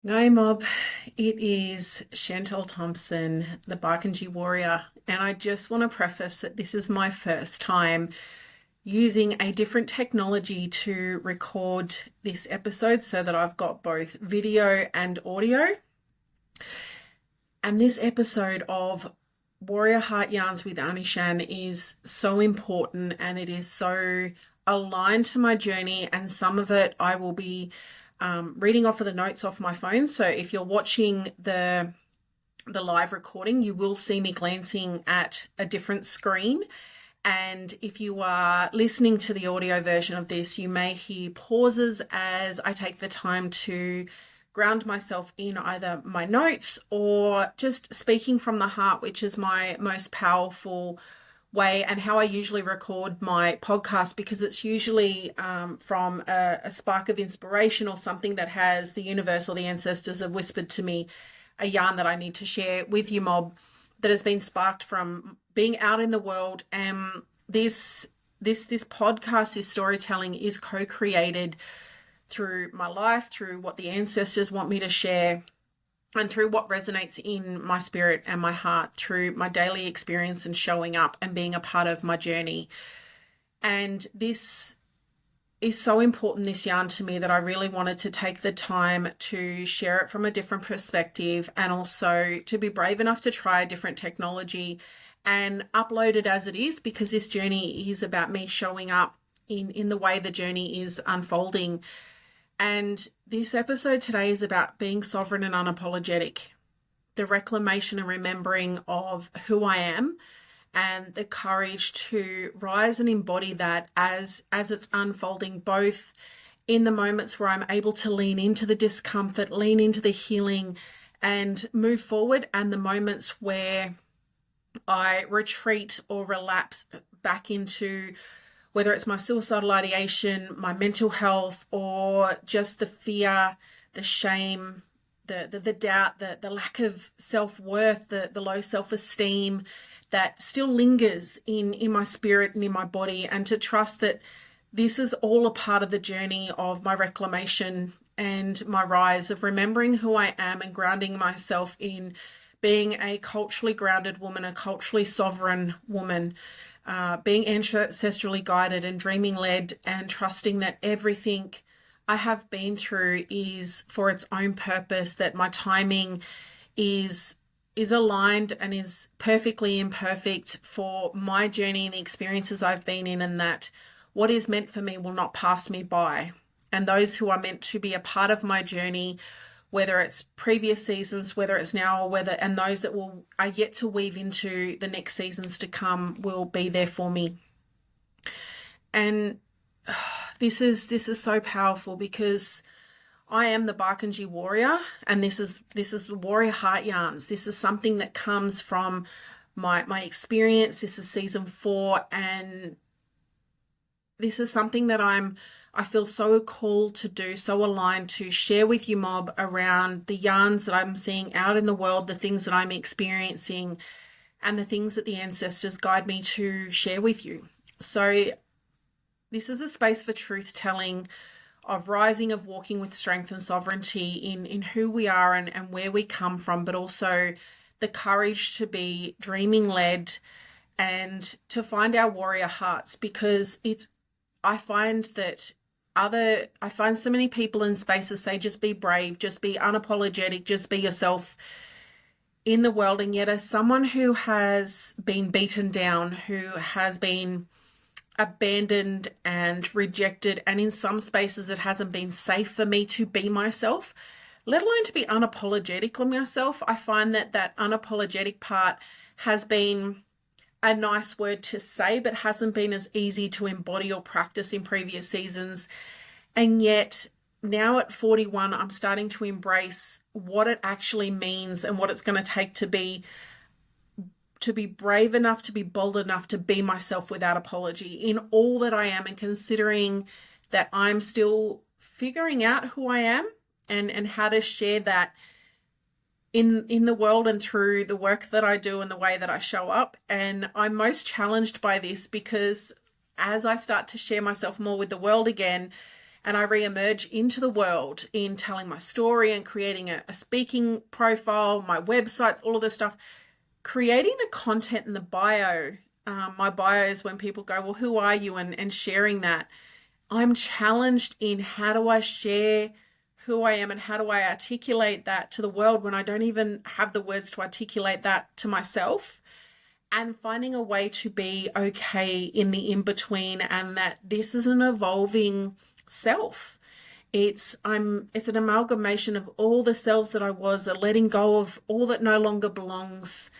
Hi, Mob. It is Shantelle Thompson, the Barkindji Warrior, and I just want to preface that this is my first time using a different technology to record this episode so that I've got both video and audio. And this episode of Warrior Heart Yarns with Anishan is so important and it is so aligned to my journey, and some of it I will be reading off of the notes off my phone. So if you're watching the live recording, you will see me glancing at a different screen. And if you are listening to the audio version of this, you may hear pauses as I take the time to ground myself in either my notes or just speaking from the heart, which is my most powerful way and how I usually record my podcast, because it's usually from a spark of inspiration or something that has the universe or the ancestors have whispered to me a yarn that I need to share with you, Mob, that has been sparked from being out in the world. And this podcast, this storytelling is co-created through my life, through what the ancestors want me to share, and through what resonates in my spirit and my heart through my daily experience and showing up and being a part of my journey. And this is so important, this yarn, to me, that I really wanted to take the time to share it from a different perspective, and also to be brave enough to try a different technology and upload it as it is, because this journey is about me showing up in the way the journey is unfolding. And this episode today is about being sovereign and unapologetic, the reclamation and remembering of who I am, and the courage to rise and embody that as it's unfolding, both in the moments where I'm able to lean into the discomfort, lean into the healing and move forward, and the moments where I retreat or relapse back into whether it's my suicidal ideation, my mental health, or just the fear, the shame, the doubt, the lack of self-worth, the low self-esteem that still lingers in my spirit and in my body, and to trust that this is all a part of the journey of my reclamation and my rise, of remembering who I am and grounding myself in being a culturally grounded woman, a culturally sovereign woman, being ancestrally guided and dreaming led, and trusting that everything I have been through is for its own purpose, that my timing is aligned and is perfectly imperfect for my journey and the experiences I've been in, and that what is meant for me will not pass me by. And those who are meant to be a part of my journey, whether it's previous seasons, whether it's now, or whether, and those that are yet to weave into the next seasons to come, will be there for me. And this is so powerful, because I am the Barkindji Warrior, and this is Warrior Heart Yarns. This is something that comes from my experience. This is season 4, and this is something that I feel so called to do, so aligned to share with you, Mob, around the yarns that I'm seeing out in the world, the things that I'm experiencing, and the things that the ancestors guide me to share with you. So this is a space for truth telling, of rising, of walking with strength and sovereignty in who we are and where we come from, but also the courage to be dreaming led and to find our warrior hearts. Because I find so many people in spaces say, just be brave, just be unapologetic, just be yourself in the world. And yet, as someone who has been beaten down, who has been abandoned and rejected, and in some spaces it hasn't been safe for me to be myself, let alone to be unapologetic on myself, I find that unapologetic part has been a nice word to say, but hasn't been as easy to embody or practice in previous seasons. And yet now at 41, I'm starting to embrace what it actually means and what it's going to take to be brave enough, to be bold enough to be myself without apology in all that I am, and considering that I'm still figuring out who I am and how to share that in the world and through the work that I do and the way that I show up. And I'm most challenged by this, because as I start to share myself more with the world again, and I re-emerge into the world in telling my story and creating a speaking profile, my websites, all of this stuff, creating the content in the bio. My bio is when people go, well, who are you? And sharing that. I'm challenged in how do I share who I am and how do I articulate that to the world when I don't even have the words to articulate that to myself, and finding a way to be okay in the in-between, and that this is an evolving self. It's an amalgamation of all the selves that I was, a letting go of all that no longer belongs,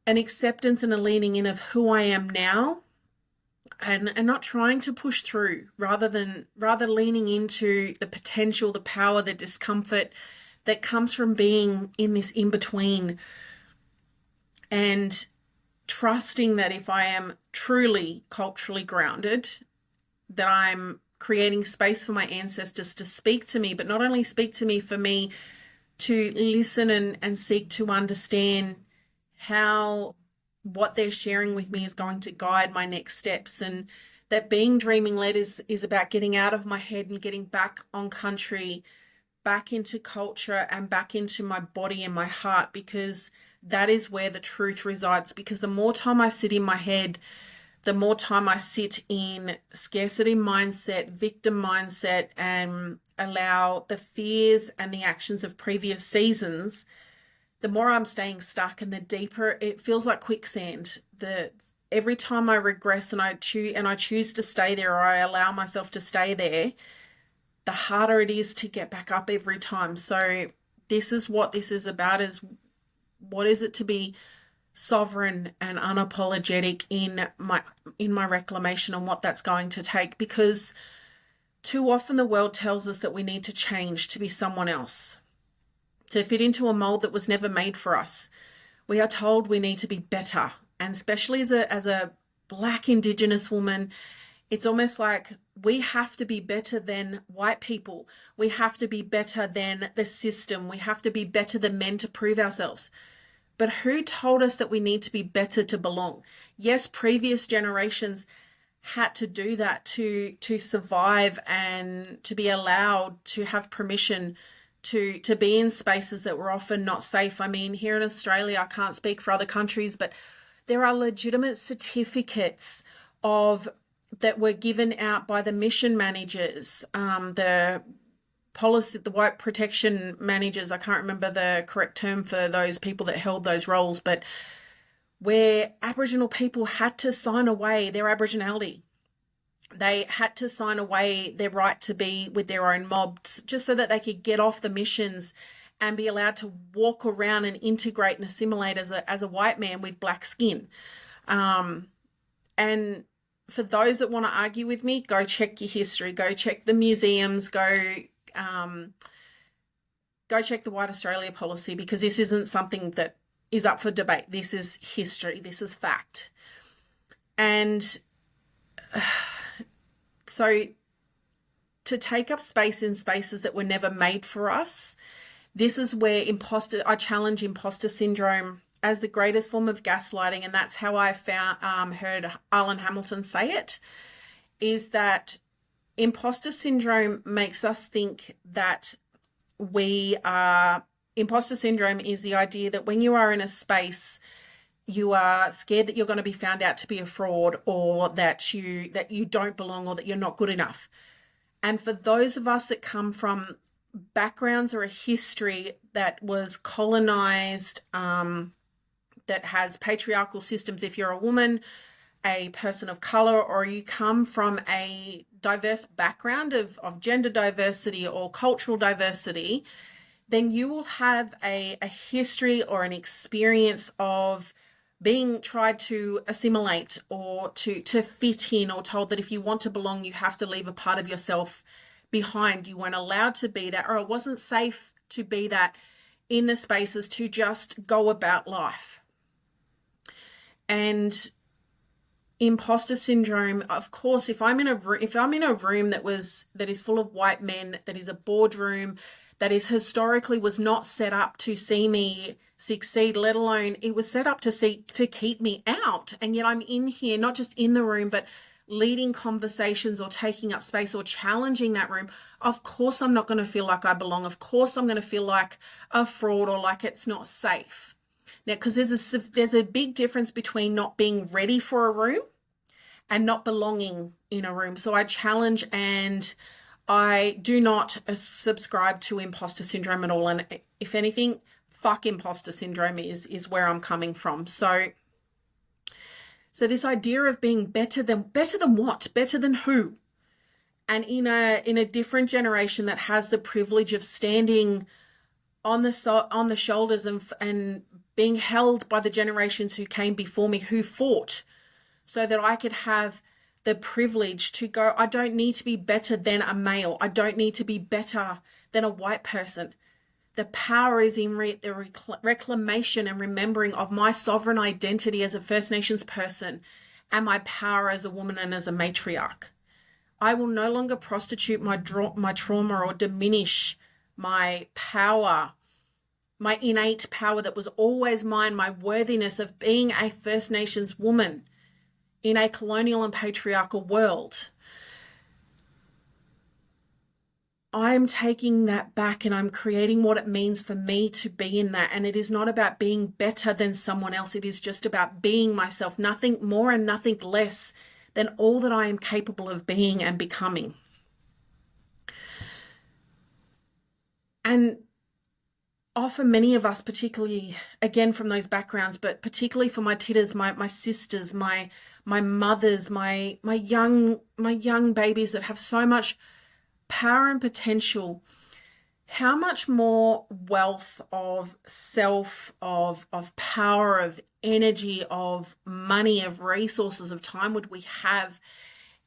an acceptance and a leaning in of who I am now, and not trying to push through, rather leaning into the potential, the power, the discomfort that comes from being in this in-between, and trusting that if I am truly culturally grounded, that I'm creating space for my ancestors to speak to me, but not only speak to me, for me to listen and seek to understand how what they're sharing with me is going to guide my next steps. And that being dreaming led is about getting out of my head and getting back on country, back into culture, and back into my body and my heart, because that is where the truth resides. Because the more time I sit in my head, the more time I sit in scarcity mindset, victim mindset, and allow the fears and the actions of previous seasons, the more I'm staying stuck, and the deeper it feels like quicksand. Every time I regress and I choose to stay there, or I allow myself to stay there, the harder it is to get back up every time. So this is what this is about, is what is it to be sovereign and unapologetic in my reclamation, and what that's going to take. Because too often the world tells us that we need to change to be someone else, to fit into a mold that was never made for us. We are told we need to be better, and especially as a Black Indigenous woman, it's almost like we have to be better than white people. We have to be better than the system. We have to be better than men to prove ourselves. But who told us that we need to be better to belong? Yes, previous generations had to do that to survive and to be allowed to have permission to be in spaces that were often not safe. I mean, here in Australia, I can't speak for other countries, but there are legitimate certificates that were given out by the mission managers, the white protection managers. I can't remember the correct term for those people that held those roles, but where Aboriginal people had to sign away their Aboriginality. They had to sign away their right to be with their own mobs, just so that they could get off the missions and be allowed to walk around and integrate and assimilate as a white man with black skin. And for those that want to argue with me, go check your history, go check the museums, go check the White Australia policy, because this isn't something that is up for debate. This is history. This is fact. And so to take up space in spaces that were never made for us, this is where I challenge imposter syndrome as the greatest form of gaslighting. And that's how I heard Arlen Hamilton say it, is that imposter syndrome makes us think that imposter syndrome is the idea that when you are in a space, you are scared that you're going to be found out to be a fraud, or that you don't belong, or that you're not good enough. And for those of us that come from backgrounds or a history that was colonized, that has patriarchal systems, if you're a woman, a person of color, or you come from a diverse background of gender diversity or cultural diversity, then you will have a history or an experience of being tried to assimilate or to fit in, or told that if you want to belong, you have to leave a part of yourself behind. You weren't allowed to be that, or it wasn't safe to be that in the spaces to just go about life. And imposter syndrome, of course, if I'm in a room that is full of white men, that is a boardroom, that is historically was not set up to see me succeed, let alone it was set up to keep me out. And yet I'm in here, not just in the room, but leading conversations or taking up space or challenging that room, of course I'm not going to feel like I belong. Of course I'm going to feel like a fraud or like it's not safe. Now, because there's a big difference between not being ready for a room and not belonging in a room. So I challenge, and I do not subscribe to imposter syndrome at all. And if anything, fuck imposter syndrome is where I'm coming from. So this idea of being better than what? Better than who? And in a different generation that has the privilege of standing on the shoulders and being held by the generations who came before me, who fought so that I could have the privilege to go, I don't need to be better than a male. I don't need to be better than a white person. The power is in the reclamation and remembering of my sovereign identity as a First Nations person and my power as a woman and as a matriarch. I will no longer prostitute my trauma or diminish my power, my innate power that was always mine, my worthiness of being a First Nations woman in a colonial and patriarchal world. I'm taking that back and I'm creating what it means for me to be in that. And it is not about being better than someone else. It is just about being myself, nothing more and nothing less than all that I am capable of being and becoming. And often many of us, particularly again from those backgrounds, but particularly for my titters, my sisters, my mothers, my young babies that have so much power and potential, how much more wealth of self, of power, of energy, of money, of resources, of time would we have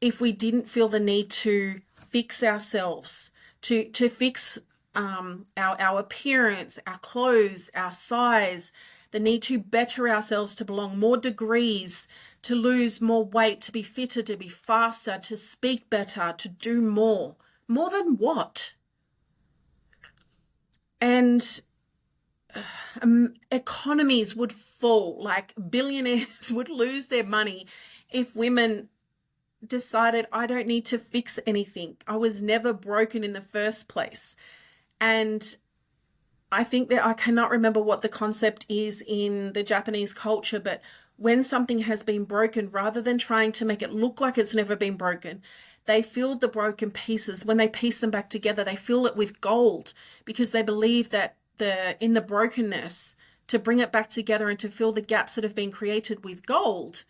if we didn't feel the need to fix ourselves, to fix our appearance, our clothes, our size, the need to better ourselves to belong, more degrees, to lose more weight, to be fitter, to be faster, to speak better, to do more. More than what? And economies would fall, like billionaires would lose their money if women decided, I don't need to fix anything. I was never broken in the first place. And I think that I cannot remember what the concept is in the Japanese culture, but when something has been broken, rather than trying to make it look like it's never been broken, they fill the broken pieces. When they piece them back together, they fill it with gold because they believe that in the brokenness, to bring it back together and to fill the gaps that have been created with gold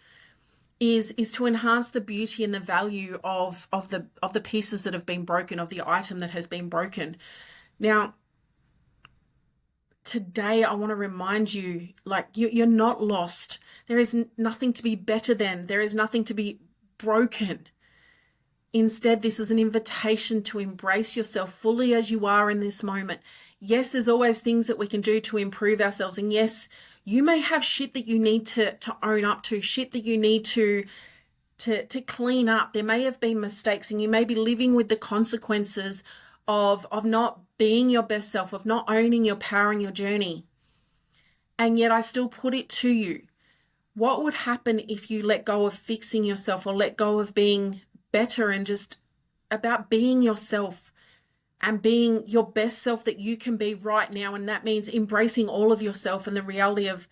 is to enhance the beauty and the value of the pieces that have been broken, of the item that has been broken. Now, today I want to remind you, like, you're not lost. There is nothing to be better than. There is nothing to be broken. Instead, this is an invitation to embrace yourself fully as you are in this moment. Yes, there's always things that we can do to improve ourselves. And yes, you may have shit that you need to own up to, shit that you need to clean up. There may have been mistakes and you may be living with the consequences of not being your best self, of not owning your power and your journey. And yet I still put it to you. What would happen if you let go of fixing yourself or let go of being better and just about being yourself and being your best self that you can be right now? And that means embracing all of yourself and the reality of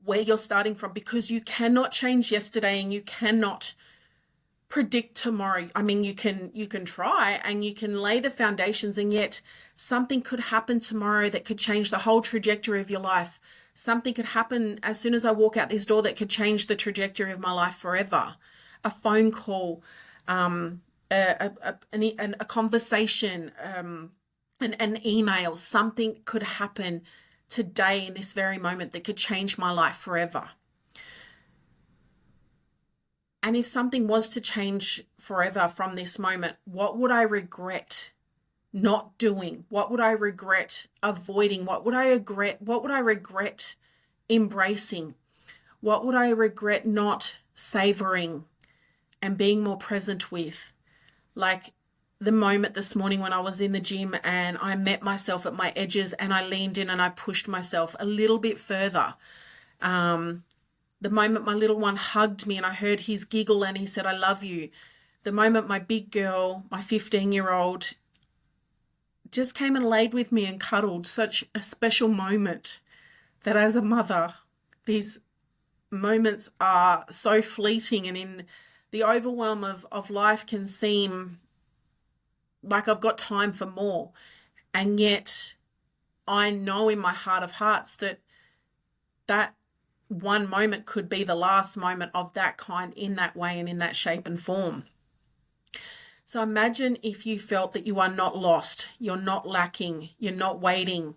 where you're starting from, because you cannot change yesterday and you cannot predict tomorrow. I mean, you can try and you can lay the foundations, and yet something could happen tomorrow that could change the whole trajectory of your life. Something could happen as soon as I walk out this door that could change the trajectory of my life forever. A phone call, a conversation, an email, something could happen today in this very moment that could change my life forever. And if something was to change forever from this moment, what would I regret not doing? What would I regret avoiding? What would I regret embracing? What would I regret not savoring and being more present with? Like the moment this morning when I was in the gym and I met myself at my edges and I leaned in and I pushed myself a little bit further. The moment my little one hugged me and I heard his giggle and he said, "I love you." The moment my big girl, my 15-year-old, just came and laid with me and cuddled. Such a special moment that as a mother, these moments are so fleeting, and in the overwhelm of life can seem like I've got time for more. And yet I know in my heart of hearts that that one moment could be the last moment of that kind, in that way and in that shape and form. So imagine if you felt that you are not lost, you're not lacking, you're not waiting,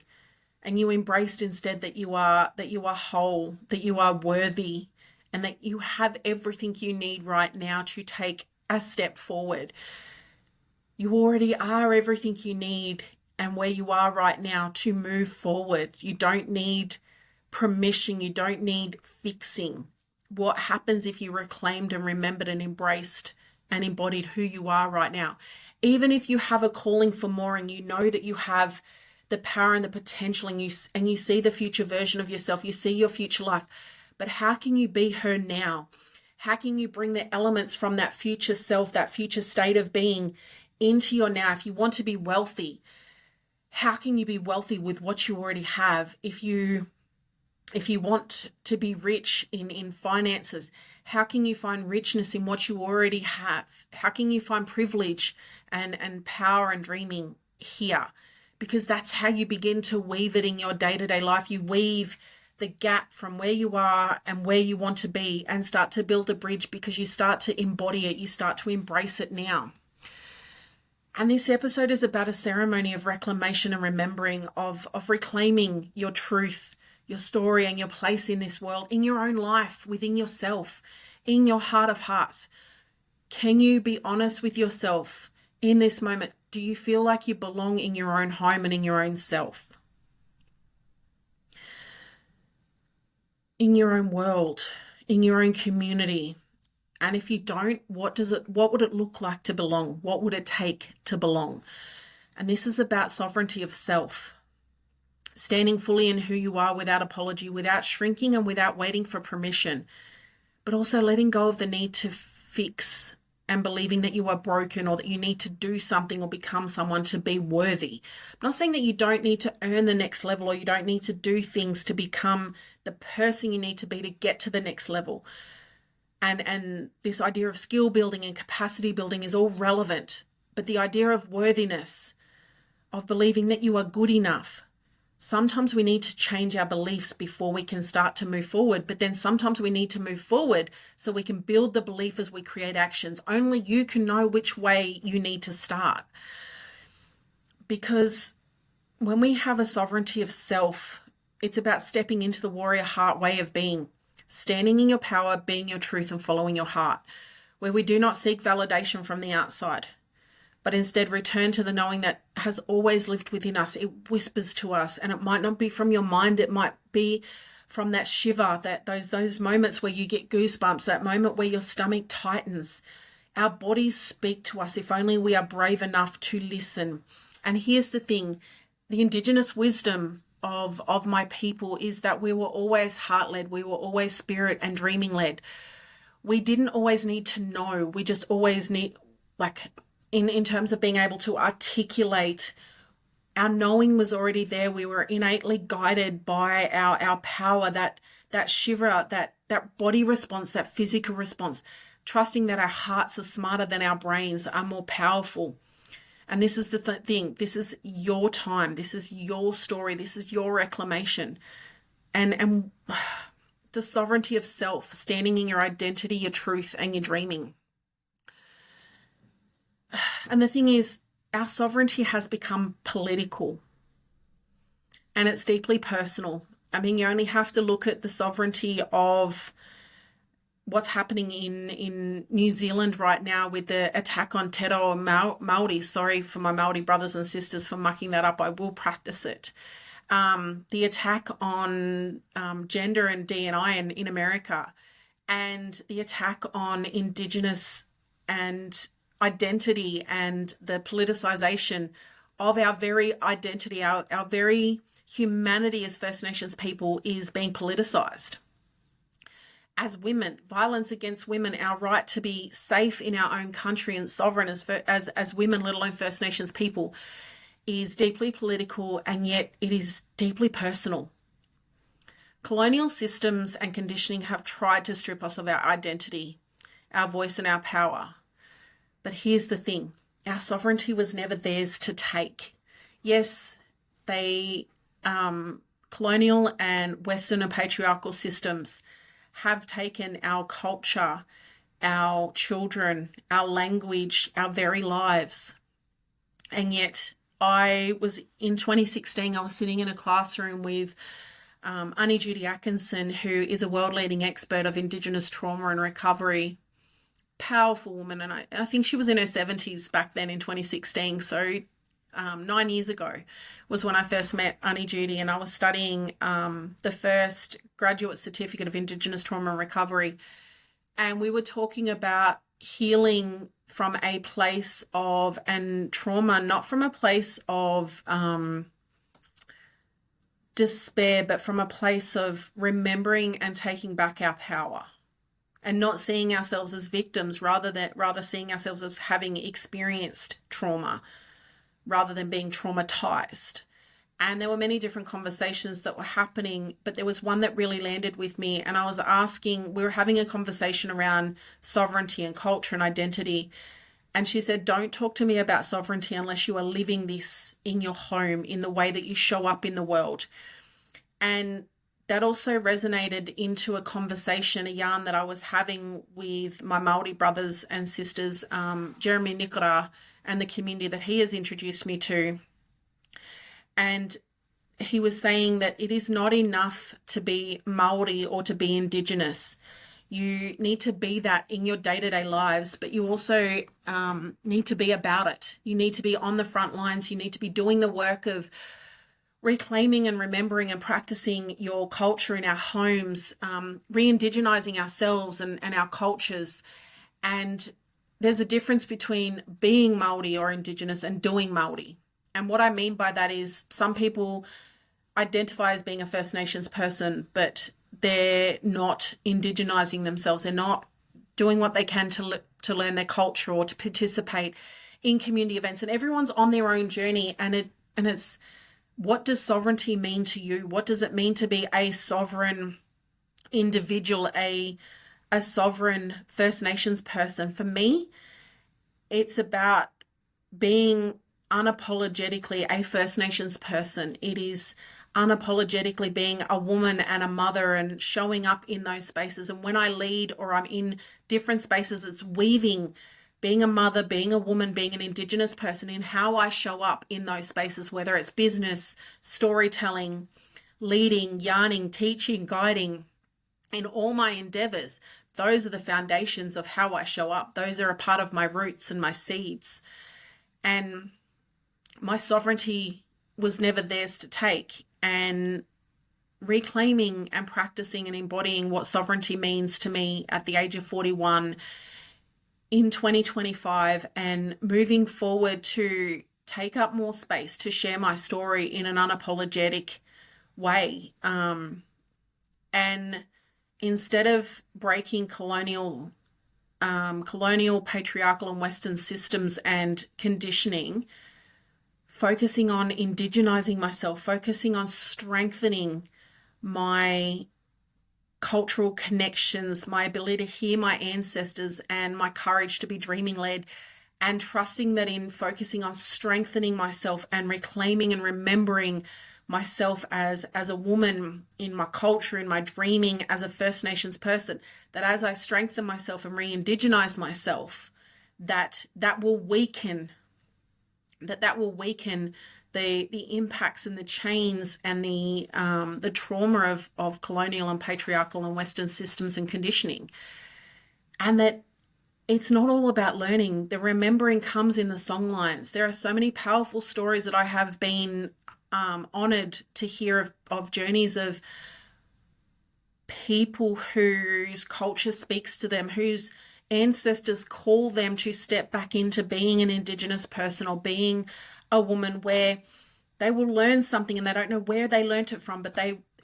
and you embraced instead that you are whole, that you are worthy, and that you have everything you need right now to take a step forward. You already are everything you need, and where you are right now to move forward. You don't need permission, you don't need fixing. What happens if you reclaimed and remembered and embraced and embodied who you are right now? Even if you have a calling for more and you know that you have the power and the potential, and you see the future version of yourself, you see your future life, but how can you be her now? How can you bring the elements from that future self, that future state of being, into your now? If you want to be wealthy, how can you be wealthy with what you already have? If you want to be rich in finances, how can you find richness in what you already have? How can you find privilege and power and dreaming here? Because that's how you begin to weave it in your day-to-day life. You weave the gap from where you are and where you want to be and start to build a bridge, because you start to embody it. You start to embrace it now. And this episode is about a ceremony of reclamation and remembering, of reclaiming your truth, your story, and your place in this world, in your own life, within yourself, in your heart of hearts. Can you be honest with yourself in this moment? Do you feel like you belong in your own home and in your own self? In your own world, in your own community? And if you don't, what would it look like to belong? What would it take to belong? And this is about sovereignty of self. Standing fully in who you are without apology, without shrinking and without waiting for permission, but also letting go of the need to fix and believing that you are broken or that you need to do something or become someone to be worthy. I'm not saying that you don't need to earn the next level or you don't need to do things to become the person you need to be to get to the next level. And this idea of skill building and capacity building is all relevant, but the idea of worthiness, of believing that you are good enough, sometimes we need to change our beliefs before we can start to move forward, but then sometimes we need to move forward so we can build the belief as we create actions. Only you can know which way you need to start. Because when we have a sovereignty of self, it's about stepping into the warrior heart way of being, standing in your power, being your truth, and following your heart, where we do not seek validation from the outside, but instead return to the knowing that has always lived within us. It whispers to us, and it might not be from your mind. It might be from that shiver, that those moments where you get goosebumps, that moment where your stomach tightens. Our bodies speak to us if only we are brave enough to listen. And here's the thing, the Indigenous wisdom of my people is that we were always heart-led. We were always spirit and dreaming-led. We didn't always need to know. We just always need, in terms of being able to articulate, our knowing was already there. We were innately guided by our power, that shiver, that body response, that physical response, trusting that our hearts are smarter than our brains, are more powerful. And this is the thing. This is your time. This is your story. This is your reclamation. And the sovereignty of self, standing in your identity, your truth, and your dreaming. And the thing is, our sovereignty has become political. And it's deeply personal. I mean, you only have to look at the sovereignty of what's happening in New Zealand right now with the attack on Te Reo Māori. Sorry for my Māori brothers and sisters for mucking that up. I will practice it. The attack on gender and D&I in America, and the attack on Indigenous and identity, and the politicization of our very identity, our very humanity as First Nations people is being politicized. as women, violence against women, our right to be safe in our own country and sovereign as women, let alone First Nations people, is deeply political, and yet it is deeply personal. Colonial systems and conditioning have tried to strip us of our identity, our voice, and our power. But here's the thing. Our sovereignty was never theirs to take. Yes, colonial and Western and patriarchal systems have taken our culture, our children, our language, our very lives. And yet in 2016, I was sitting in a classroom with Annie Judy Atkinson, who is a world-leading expert of Indigenous trauma and recovery. Powerful woman, and I think she was in her 70s back then in 2016. So 9 years ago was when I first met Annie Judy, and I was studying the first graduate certificate of Indigenous trauma and recovery. And we were talking about healing from a place of, and trauma, not from a place of despair, but from a place of remembering and taking back our power. And not seeing ourselves as victims, rather seeing ourselves as having experienced trauma, rather than being traumatized. And there were many different conversations that were happening, but there was one that really landed with me. And we were having a conversation around sovereignty and culture and identity. And she said, don't talk to me about sovereignty unless you are living this in your home, in the way that you show up in the world. And that also resonated into a conversation, a yarn that I was having with my Māori brothers and sisters, Jeremy Nikora, and the community that he has introduced me to. And he was saying that it is not enough to be Māori or to be Indigenous. You need to be that in your day-to-day lives, but you also need to be about it. You need to be on the front lines. You need to be doing the work of reclaiming and remembering and practicing your culture in our homes, re-indigenizing ourselves and our cultures. And there's a difference between being Māori or Indigenous and doing Māori. And what I mean by that is some people identify as being a First Nations person, but they're not indigenizing themselves. They're not doing what they can to learn their culture or to participate in community events. And everyone's on their own journey. And it's, what does sovereignty mean to you? What does it mean to be a sovereign individual, a sovereign First Nations person? For me, it's about being unapologetically a First Nations person. It is unapologetically being a woman and a mother and showing up in those spaces. And when I lead or I'm in different spaces, it's weaving being a mother, being a woman, being an Indigenous person in how I show up in those spaces, whether it's business, storytelling, leading, yarning, teaching, guiding, in all my endeavors. Those are the foundations of how I show up. Those are a part of my roots and my seeds. And my sovereignty was never theirs to take. And reclaiming and practicing and embodying what sovereignty means to me at the age of 41 in 2025, and moving forward to take up more space, to share my story in an unapologetic way. And instead of breaking colonial, patriarchal and Western systems and conditioning, focusing on indigenizing myself, focusing on strengthening my cultural connections, my ability to hear my ancestors, and my courage to be dreaming led, and trusting that in focusing on strengthening myself and reclaiming and remembering myself as a woman in my culture, in my dreaming, as a First Nations person, that as I strengthen myself and re-indigenize myself, that will weaken the impacts and the chains and the trauma of colonial and patriarchal and Western systems and conditioning. And that it's not all about learning. The remembering comes in the songlines. There are so many powerful stories that I have been honored to hear of journeys of people whose culture speaks to them, whose ancestors call them to step back into being an Indigenous person or being a woman, where they will learn something and they don't know where they learnt it from, but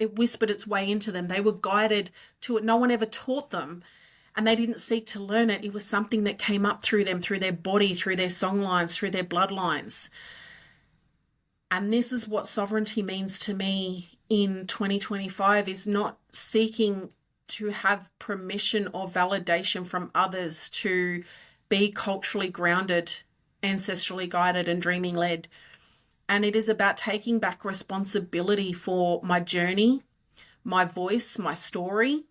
it whispered its way into them. They were guided to it. No one ever taught them, and they didn't seek to learn it. It was something that came up through them, through their body, through their songlines, through their bloodlines. And this is what sovereignty means to me in 2025, is not seeking to have permission or validation from others to be culturally grounded, ancestrally guided, and dreaming led. And it is about taking back responsibility for my journey, my voice, my story.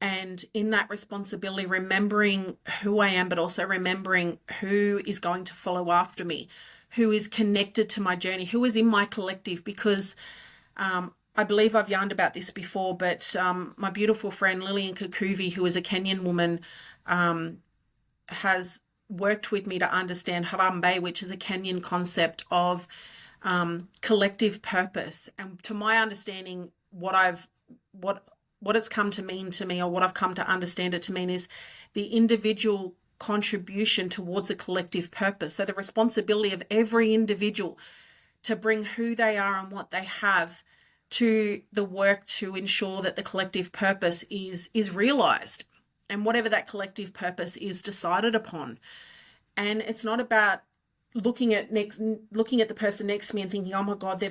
And in that responsibility, remembering who I am, but also remembering who is going to follow after me, who is connected to my journey, who is in my collective. Because I believe I've yarned about this before, but my beautiful friend Lillian Kakuvi, who is a Kenyan woman, has worked with me to understand Harambe, which is a Kenyan concept of collective purpose. And to my understanding, what it's come to mean to me, or what I've come to understand it to mean, is the individual contribution towards a collective purpose. So the responsibility of every individual to bring who they are and what they have to the work to ensure that the collective purpose is realized, and whatever that collective purpose is decided upon. And it's not about looking at the person next to me and thinking, oh my God,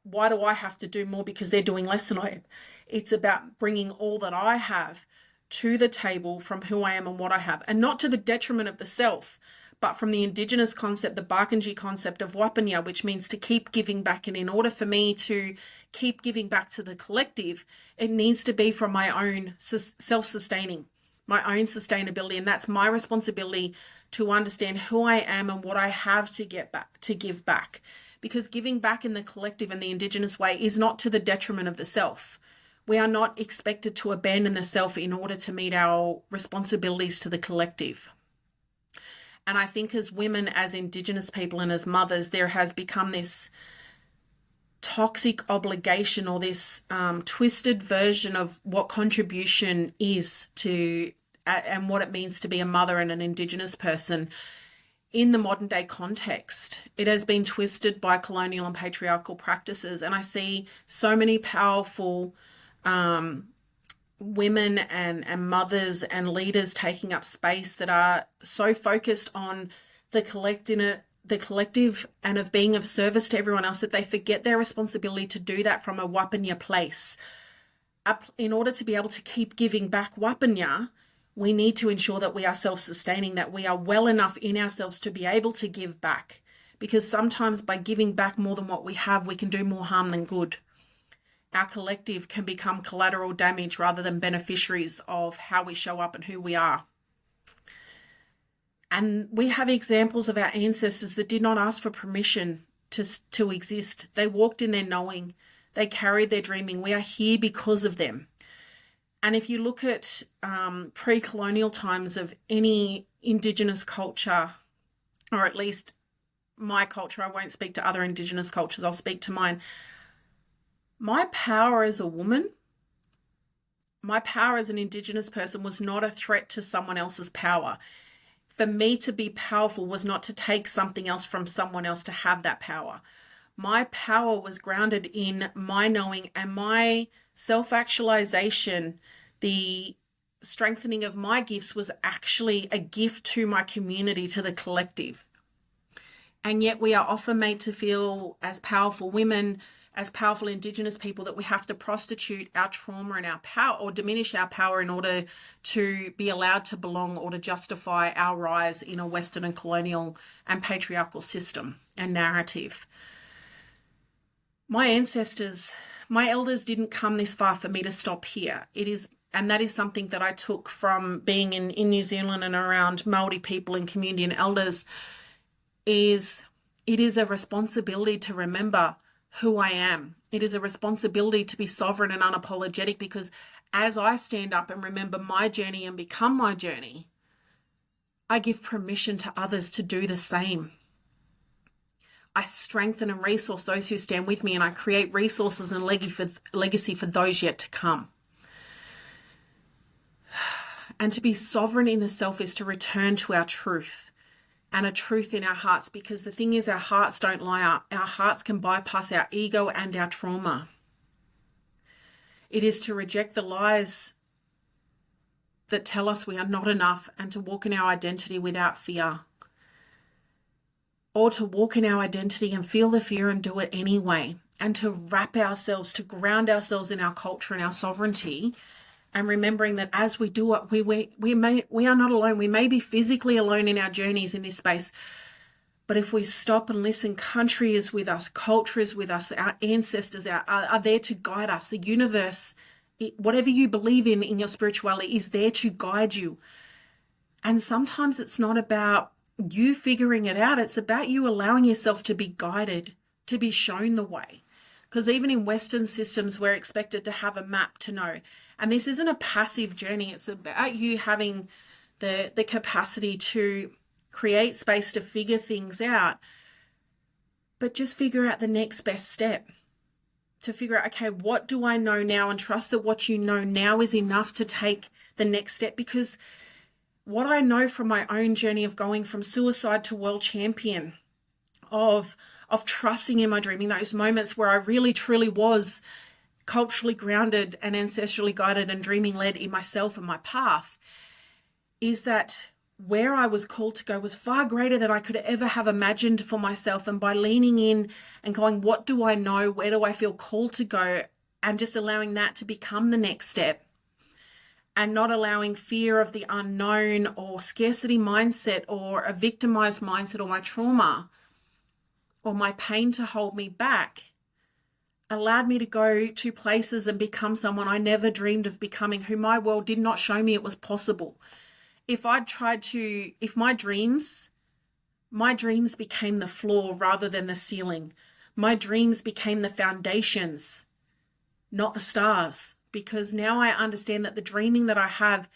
why do I have to do more because they're doing less than I am? It's about bringing all that I have to the table from who I am and what I have, and not to the detriment of the self, but from the Indigenous concept, the Barkindji concept of wapanya, which means to keep giving back. And in order for me to keep giving back to the collective, it needs to be from my own self-sustaining, my own sustainability. And that's my responsibility to understand who I am and what I have to give back. Because giving back in the collective and the Indigenous way is not to the detriment of the self. We are not expected to abandon the self in order to meet our responsibilities to the collective. And I think as women, as Indigenous people, and as mothers, there has become this toxic obligation, or this twisted version of what contribution is to, and what it means to be a mother and an Indigenous person in the modern day context. It has been twisted by colonial and patriarchal practices. And I see so many powerful women and mothers and leaders taking up space that are so focused on the collective and of being of service to everyone else that they forget their responsibility to do that from a wapanya place. In order to be able to keep giving back wapanya, we need to ensure that we are self-sustaining, that we are well enough in ourselves to be able to give back. Because sometimes by giving back more than what we have, we can do more harm than good. Our collective can become collateral damage rather than beneficiaries of how we show up and who we are. And we have examples of our ancestors that did not ask for permission to exist. They walked in their knowing. They carried their dreaming. We are here because of them. And if you look at pre-colonial times of any Indigenous culture, or at least my culture, I won't speak to other Indigenous cultures, I'll speak to mine. My power as a woman, my power as an Indigenous person was not a threat to someone else's power. For me to be powerful was not to take something else from someone else to have that power. My power was grounded in my knowing and my self-actualization. The strengthening of my gifts was actually a gift to my community, to the collective. And yet we are often made to feel, as powerful women, as powerful Indigenous people, that we have to prostitute our trauma and our power, or diminish our power, in order to be allowed to belong, or to justify our rise in a Western and colonial and patriarchal system and narrative. My ancestors, my elders didn't come this far for me to stop here. And that is something that I took from being in New Zealand and around Māori people and community and elders. It is a responsibility to remember who I am. It is a responsibility to be sovereign and unapologetic, because as I stand up and remember my journey and become my journey, I give permission to others to do the same. I strengthen and resource those who stand with me, and I create resources and legacy for those yet to come. And to be sovereign in the self is to return to our truth, and a truth in our hearts, because the thing is, our hearts don't lie. Our hearts can bypass our ego and our trauma. It is to reject the lies that tell us we are not enough and to walk in our identity without fear. Or to walk in our identity and feel the fear and do it anyway. And to wrap ourselves, to ground ourselves in our culture and our sovereignty. And remembering that as we do it, we are not alone. We may be physically alone in our journeys in this space. But if we stop and listen, country is with us, culture is with us, our ancestors are there to guide us. The universe, whatever you believe in your spirituality, is there to guide you. And sometimes it's not about you figuring it out. It's about you allowing yourself to be guided, to be shown the way. Because even in Western systems, we're expected to have a map to know. And this isn't a passive journey. It's about you having the capacity to create space to figure things out, but just figure out the next best step. To figure out, okay, what do I know now? And trust that what you know now is enough to take the next step. Because what I know from my own journey of going from suicide to world champion, of trusting in my dreaming, those moments where I really truly was culturally grounded and ancestrally guided and dreaming led in myself and my path, is that where I was called to go was far greater than I could ever have imagined for myself. And by leaning in and going, what do I know? Where do I feel called to go? And just allowing that to become the next step, and not allowing fear of the unknown or scarcity mindset or a victimized mindset or my trauma or my pain to hold me back, allowed me to go to places and become someone I never dreamed of becoming, who my world did not show me it was possible. If my dreams became the floor rather than the ceiling. My dreams became the foundations, not the stars, because now I understand that the dreaming that I have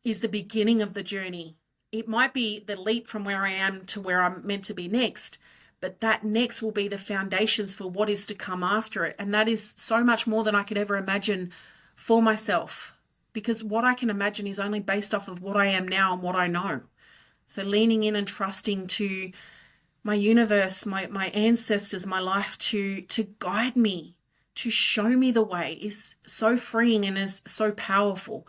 is the beginning of the journey. It might be the leap from where I am to where I'm meant to be next, but that next will be the foundations for what is to come after it. And that is so much more than I could ever imagine for myself, because what I can imagine is only based off of what I am now and what I know. So leaning in and trusting to my universe, my ancestors, my life to guide me, to show me the way, is so freeing and is so powerful.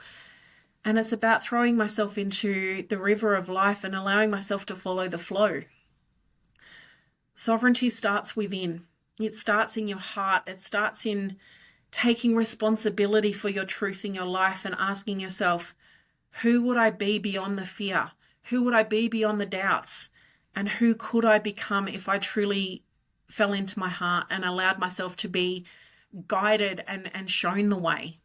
And it's about throwing myself into the river of life and allowing myself to follow the flow. Sovereignty starts within. It starts in your heart. It starts in taking responsibility for your truth in your life and asking yourself, who would I be beyond the fear? Who would I be beyond the doubts? And who could I become if I truly fell into my heart and allowed myself to be guided and shown the way?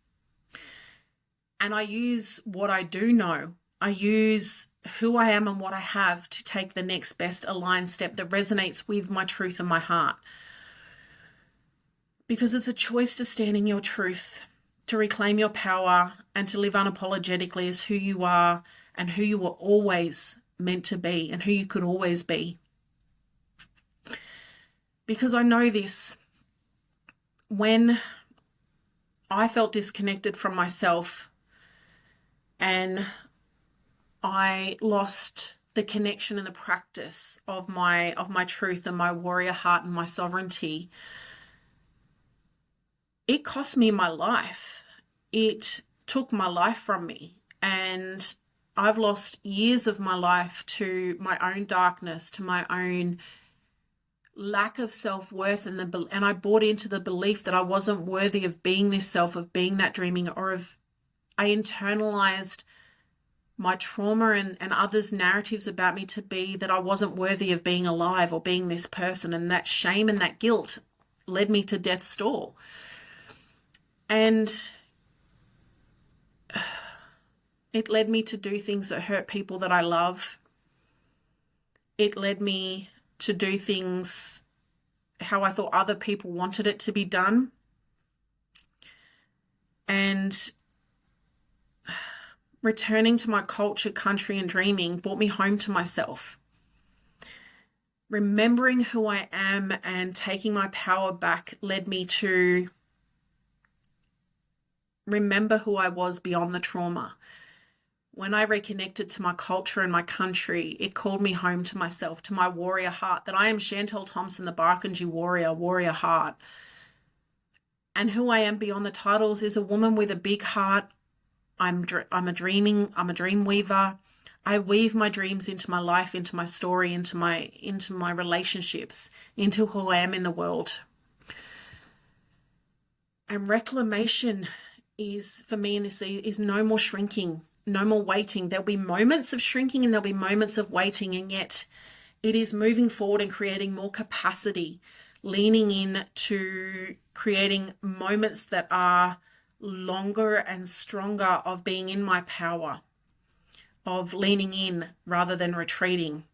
And I use what I do know. I use who I am and what I have to take the next best aligned step that resonates with my truth and my heart. Because it's a choice to stand in your truth, to reclaim your power, and to live unapologetically as who you are and who you were always meant to be and who you could always be. Because I know this, when I felt disconnected from myself and I lost the connection and the practice of my truth and my warrior heart and my sovereignty, it cost me my life. It took my life from me. And I've lost years of my life to my own darkness, to my own lack of self-worth, and I bought into the belief that I wasn't worthy of being this self, of being that dreaming, or I internalized my trauma and others' narratives about me to be that I wasn't worthy of being alive or being this person. And that shame and that guilt led me to death's door. And it led me to do things that hurt people that I love. It led me to do things how I thought other people wanted it to be done. And returning to my culture, country, and dreaming brought me home to myself. Remembering who I am and taking my power back led me to remember who I was beyond the trauma. When I reconnected to my culture and my country, it called me home to myself, to my warrior heart, that I am Shantelle Thompson, the Barkindji Warrior, warrior heart. And who I am beyond the titles is a woman with a big heart. I'm a dream weaver. I weave my dreams into my life, into my story, into my relationships, into who I am in the world. And reclamation is, for me in this, is no more shrinking, no more waiting. There'll be moments of shrinking and there'll be moments of waiting, and yet it is moving forward and creating more capacity, leaning in to creating moments that are longer and stronger of being in my power, of leaning in rather than retreating.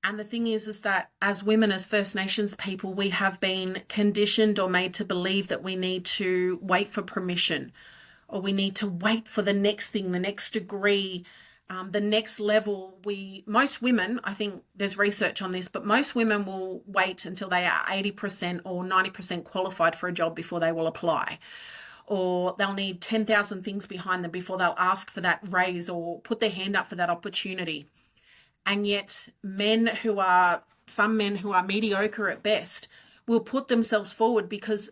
And the thing is that as women, as First Nations people, we have been conditioned or made to believe that we need to wait for permission, or we need to wait for the next thing, the next degree, the next level. Most women, I think there's research on this, but most women will wait until they are 80% or 90% qualified for a job before they will apply. Or they'll need 10,000 things behind them before they'll ask for that raise or put their hand up for that opportunity. And yet some men who are mediocre at best will put themselves forward because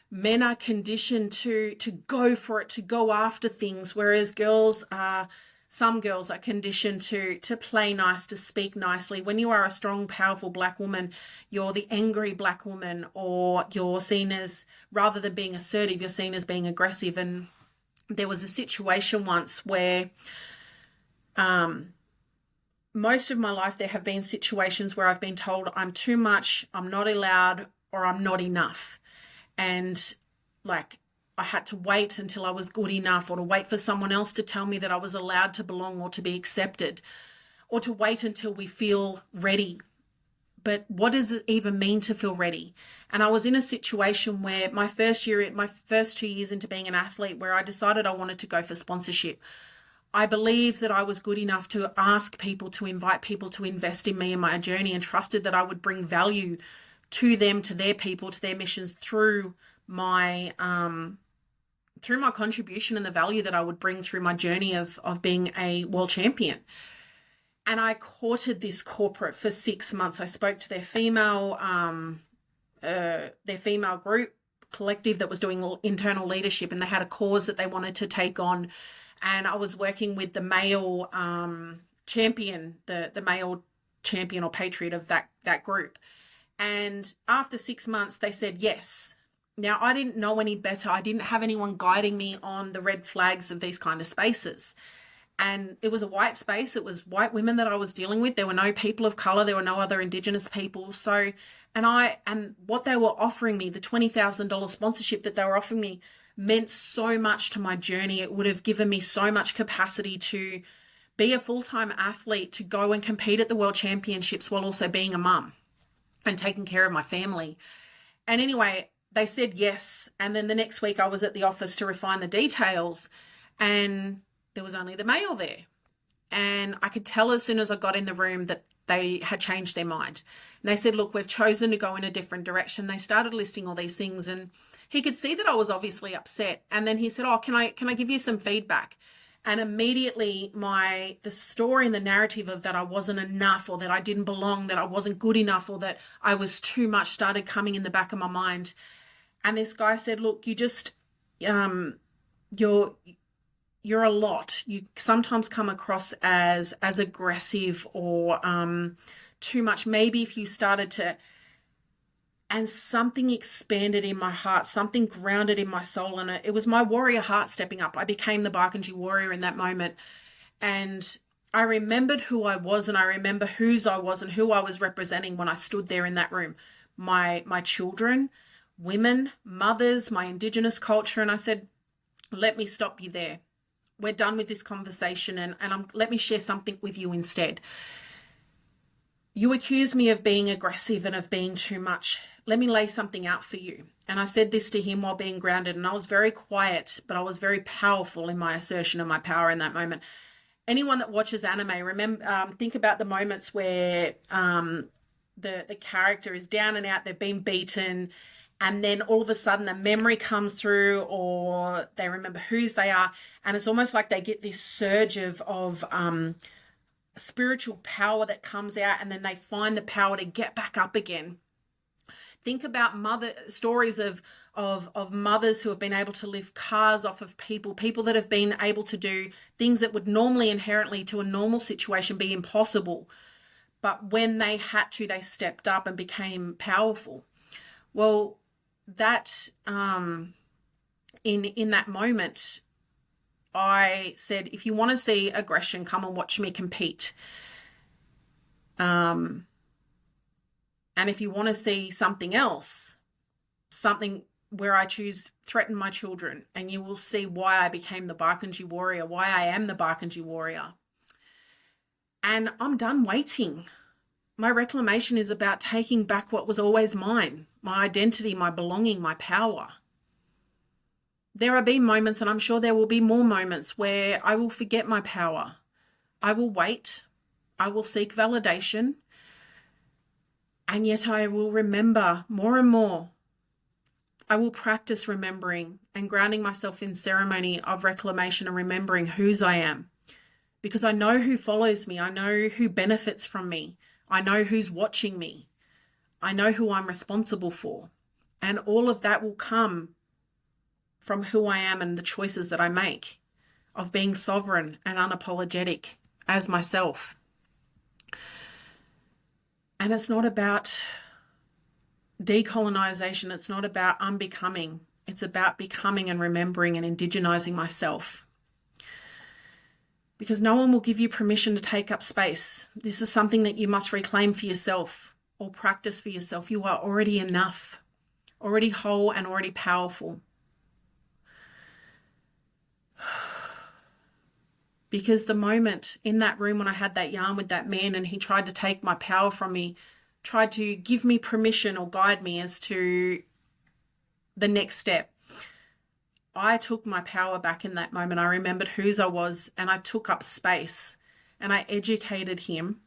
men are conditioned to go for it, to go after things, whereas some girls are conditioned to play nice, to speak nicely. When you are a strong, powerful Black woman, you're the angry Black woman, or you're seen as, rather than being assertive, you're seen as being aggressive. And there was a situation once where most of my life there have been situations where I've been told I'm too much, I'm not allowed, or I'm not enough. And like, I had to wait until I was good enough, or to wait for someone else to tell me that I was allowed to belong or to be accepted, or to wait until we feel ready. But what does it even mean to feel ready? And I was in a situation where my first 2 years into being an athlete, where I decided I wanted to go for sponsorship. I believed that I was good enough to ask people, to invite people to invest in me and my journey, and trusted that I would bring value to them, to their people, to their missions through my contribution and the value that I would bring through my journey of being a world champion. And I courted this corporate for 6 months. I spoke to their female group collective that was doing internal leadership, and they had a cause that they wanted to take on. And I was working with the male champion, the male champion or patriot of that group. And after 6 months, they said yes. Now, I didn't know any better. I didn't have anyone guiding me on the red flags of these kind of spaces. And it was a white space. It was white women that I was dealing with. There were no people of color. There were no other Indigenous people. So, and what they were offering me, the $20,000 sponsorship that they were offering me, meant so much to my journey. It would have given me so much capacity to be a full-time athlete, to go and compete at the World Championships while also being a mum and taking care of my family. And anyway, they said yes. And then the next week I was at the office to refine the details, and there was only the male there. And I could tell as soon as I got in the room that they had changed their mind. And they said, look, we've chosen to go in a different direction. They started listing all these things, and he could see that I was obviously upset. And then he said, oh, can I give you some feedback? And immediately the story and the narrative of that I wasn't enough, or that I didn't belong, that I wasn't good enough, or that I was too much started coming in the back of my mind. And this guy said, look, you just, you're a lot. You sometimes come across as aggressive or too much. Maybe if you started to, and something expanded in my heart, something grounded in my soul, and it was my warrior heart stepping up. I became the Barkindji Warrior in that moment. And I remembered who I was, and I remember whose I was and who I was representing when I stood there in that room. My children, women, mothers, my Indigenous culture. And I said, let me stop you there. We're done with this conversation, and let me share something with you instead. You accuse me of being aggressive and of being too much. Let me lay something out for you. And I said this to him while being grounded, and I was very quiet, but I was very powerful in my assertion of my power in that moment. Anyone that watches anime, think about the moments where the character is down and out, they've been beaten, and then all of a sudden a memory comes through, or they remember whose they are, and it's almost like they get this surge of spiritual power that comes out, and then they find the power to get back up again. Think about stories of mothers who have been able to lift cars off of people that have been able to do things that would normally inherently to a normal situation be impossible. But when they had to, they stepped up and became powerful. Well, that in that moment, I said, if you want to see aggression, come and watch me compete. And if you want to see something else, something where I choose threaten my children, and you will see why I became the Barkindji Warrior, why I am the Barkindji Warrior. And I'm done waiting. My reclamation is about taking back what was always mine, my identity, my belonging, my power. There have been moments, and I'm sure there will be more moments, where I will forget my power. I will wait. I will seek validation. And yet I will remember more and more. I will practice remembering and grounding myself in ceremony of reclamation and remembering whose I am. Because I know who follows me. I know who benefits from me. I know who's watching me. I know who I'm responsible for. And all of that will come from who I am and the choices that I make of being sovereign and unapologetic as myself. And it's not about decolonization. It's not about unbecoming. It's about becoming and remembering and indigenizing myself. Because no one will give you permission to take up space. This is something that you must reclaim for yourself or practice for yourself. You are already enough, already whole and already powerful. Because the moment in that room when I had that yarn with that man and he tried to take my power from me, tried to give me permission or guide me as to the next step, I took my power back in that moment. I remembered whose I was, and I took up space and I educated him,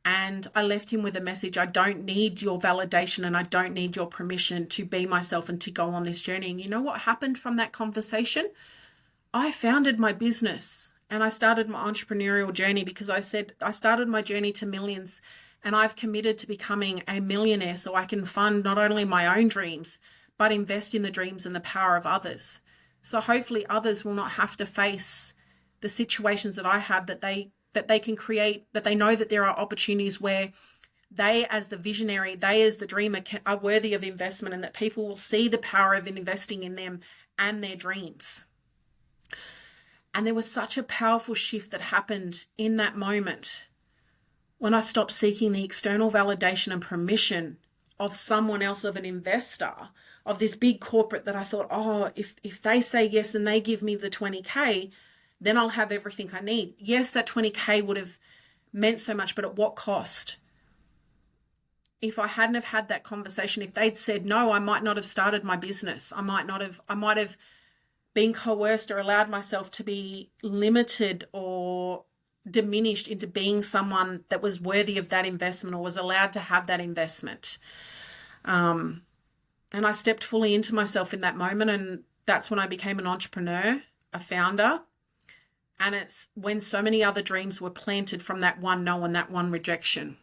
and I left him with a message. I don't need your validation and I don't need your permission to be myself and to go on this journey. And you know what happened from that conversation? I founded my business and I started my entrepreneurial journey, because I said I started my journey to millions, and I've committed to becoming a millionaire so I can fund not only my own dreams, but invest in the dreams and the power of others. So hopefully others will not have to face the situations that I have, that they can create, that they know that there are opportunities where they as the visionary, they as the dreamer are worthy of investment, and that people will see the power of investing in them and their dreams. And there was such a powerful shift that happened in that moment when I stopped seeking the external validation and permission of someone else, of an investor, of this big corporate that I thought, oh, if they say yes and they give me the 20K, then I'll have everything I need. Yes, that 20K would have meant so much, but at what cost? If I hadn't have had that conversation, if they'd said no, I might not have started my business. I might have been coerced or allowed myself to be limited or diminished into being someone that was worthy of that investment or was allowed to have that investment. And I stepped fully into myself in that moment, and that's when I became an entrepreneur, a founder. And it's when so many other dreams were planted from that one no and that one rejection.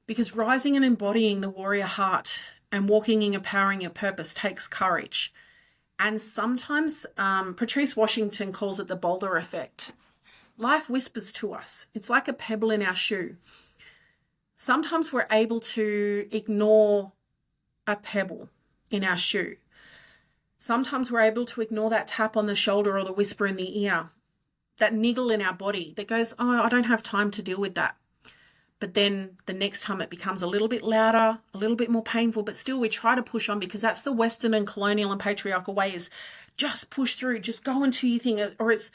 Because rising and embodying the warrior heart and walking in empowering your purpose takes courage. And sometimes Patrice Washington calls it the boulder effect. Life whispers to us. It's like a pebble in our shoe. Sometimes we're able to ignore a pebble in our shoe. Sometimes we're able to ignore that tap on the shoulder or the whisper in the ear, that niggle in our body that goes, oh, I don't have time to deal with that. But then the next time it becomes a little bit louder, a little bit more painful, but still we try to push on, because that's the Western and colonial and patriarchal way, is just push through, just go into your thing. Or it's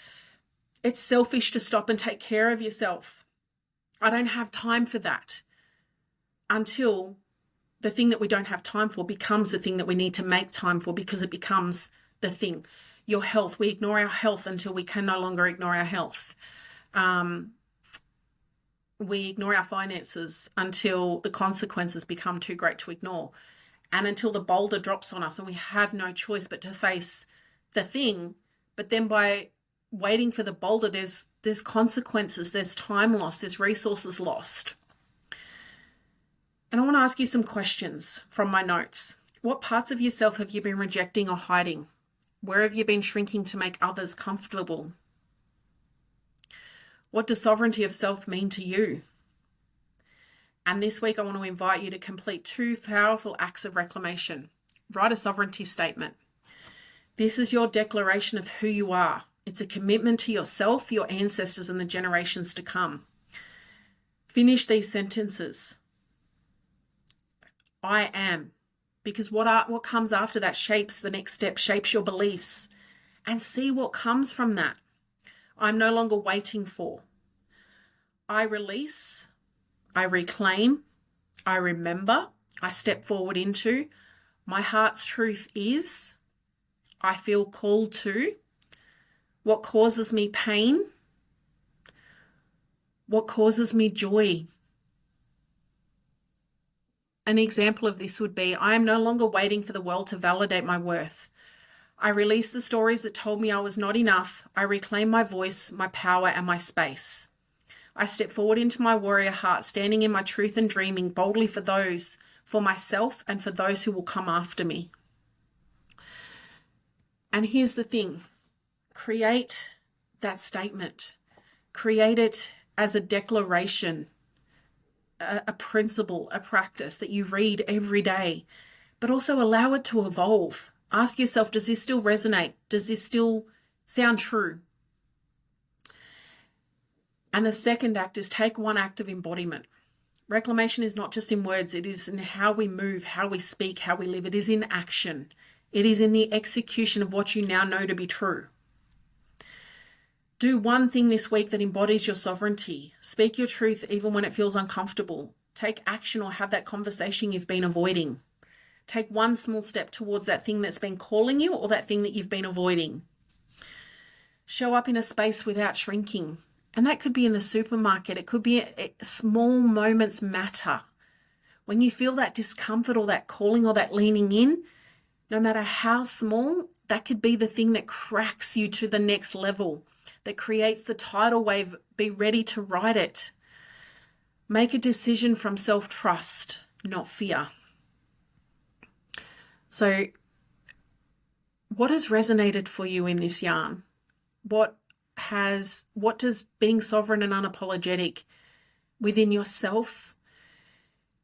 selfish to stop and take care of yourself. I don't have time for that. Until the thing that we don't have time for becomes the thing that we need to make time for, because it becomes the thing. Your health, we ignore our health until we can no longer ignore our health. We ignore our finances until the consequences become too great to ignore, and until the boulder drops on us and we have no choice but to face the thing. But then by waiting for the boulder, there's consequences, there's time lost, there's resources lost. And I want to ask you some questions from my notes. What parts of yourself have you been rejecting or hiding? Where have you been shrinking to make others comfortable? What does sovereignty of self mean to you? And this week I want to invite you to complete 2 powerful acts of reclamation. Write a sovereignty statement. This is your declaration of who you are. It's a commitment to yourself, your ancestors, and the generations to come. Finish these sentences. I am. Because what comes after that shapes the next step, shapes your beliefs. And see what comes from that. I'm no longer waiting for. I release. I reclaim. I remember. I step forward into. My heart's truth is. I feel called to. What causes me pain? What causes me joy? An example of this would be, I am no longer waiting for the world to validate my worth. I release the stories that told me I was not enough. I reclaim my voice, my power, and my space. I step forward into my warrior heart, standing in my truth and dreaming boldly for myself and for those who will come after me. And here's the thing. Create that statement. Create it as a declaration, a principle, a practice that you read every day, but also allow it to evolve. Ask yourself, does this still resonate? Does this still sound true? And the second act is take 1 act of embodiment. Reclamation is not just in words, it is in how we move, how we speak, how we live. It is in action. It is in the execution of what you now know to be true. Do 1 thing this week that embodies your sovereignty. Speak your truth even when it feels uncomfortable. Take action or have that conversation you've been avoiding. Take 1 small step towards that thing that's been calling you or that thing that you've been avoiding. Show up in a space without shrinking. And that could be in the supermarket. It could be small moments matter. When you feel that discomfort or that calling or that leaning in, no matter how small, that could be the thing that cracks you to the next level, that creates the tidal wave. Be ready to ride it. Make a decision from self-trust, not fear. So, what has resonated for you in this yarn? What does being sovereign and unapologetic within yourself,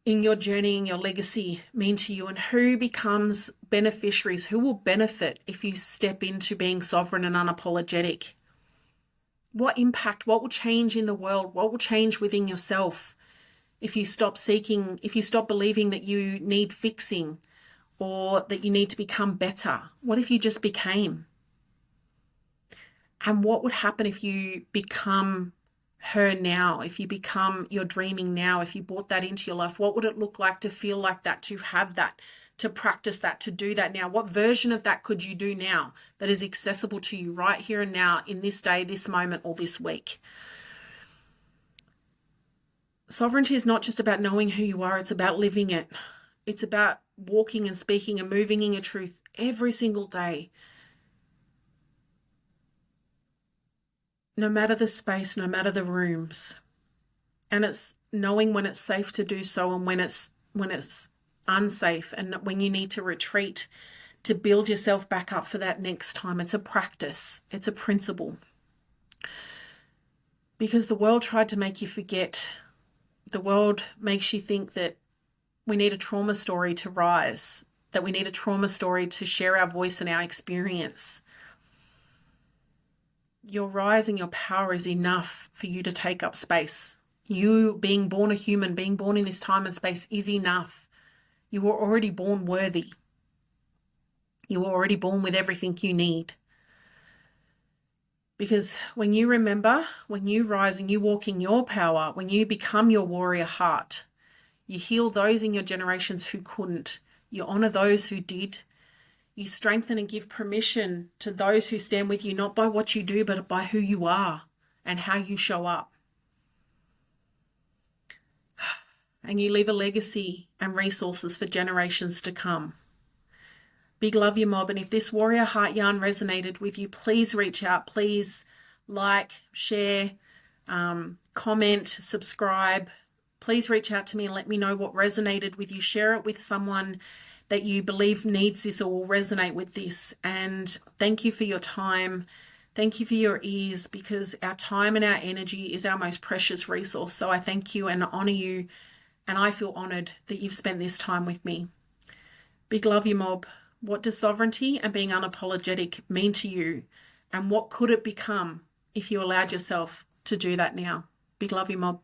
in your journey, in your legacy mean to you? And who becomes beneficiaries? Who will benefit if you step into being sovereign and unapologetic? What impact, what will change in the world? What will change within yourself if you stop believing that you need fixing or that you need to become better? What if you just became? And what would happen if you become her now, if you become your dreaming now, if you brought that into your life? What would it look like to feel like that, to have that, to practice that, to do that now? What version of that could you do now that is accessible to you right here and now, in this day, this moment, or this week? Sovereignty is not just about knowing who you are, it's about living it. It's about walking and speaking and moving in your truth every single day. No matter the space, no matter the rooms. And it's knowing when it's safe to do so and when it's unsafe, and when you need to retreat to build yourself back up for that next time. It's a practice. It's a principle. Because the world tried to make you forget. The world makes you think that we need a trauma story to rise, that we need a trauma story to share our voice and our experience. Your rise and your power is enough for you to take up space. You being born a human, being born in this time and space is enough. You were already born worthy. You were already born with everything you need. Because when you remember, when you rise and you walk in your power, when you become your warrior heart, you heal those in your generations who couldn't. You honor those who did. You strengthen and give permission to those who stand with you, not by what you do, but by who you are and how you show up. And you leave a legacy and resources for generations to come. Big love, your mob. And if this warrior heart yarn resonated with you, please reach out. Please like, share, comment, subscribe. please reach out to me and let me know what resonated with you. Share it with someone that you believe needs this or will resonate with this. And thank you for your time. Thank you for your ears, because our time and our energy is our most precious resource. So I thank you and honor you. And I feel honored that you've spent this time with me. Big love you, mob. What does sovereignty and being unapologetic mean to you? And what could it become if you allowed yourself to do that now? Big love you, mob.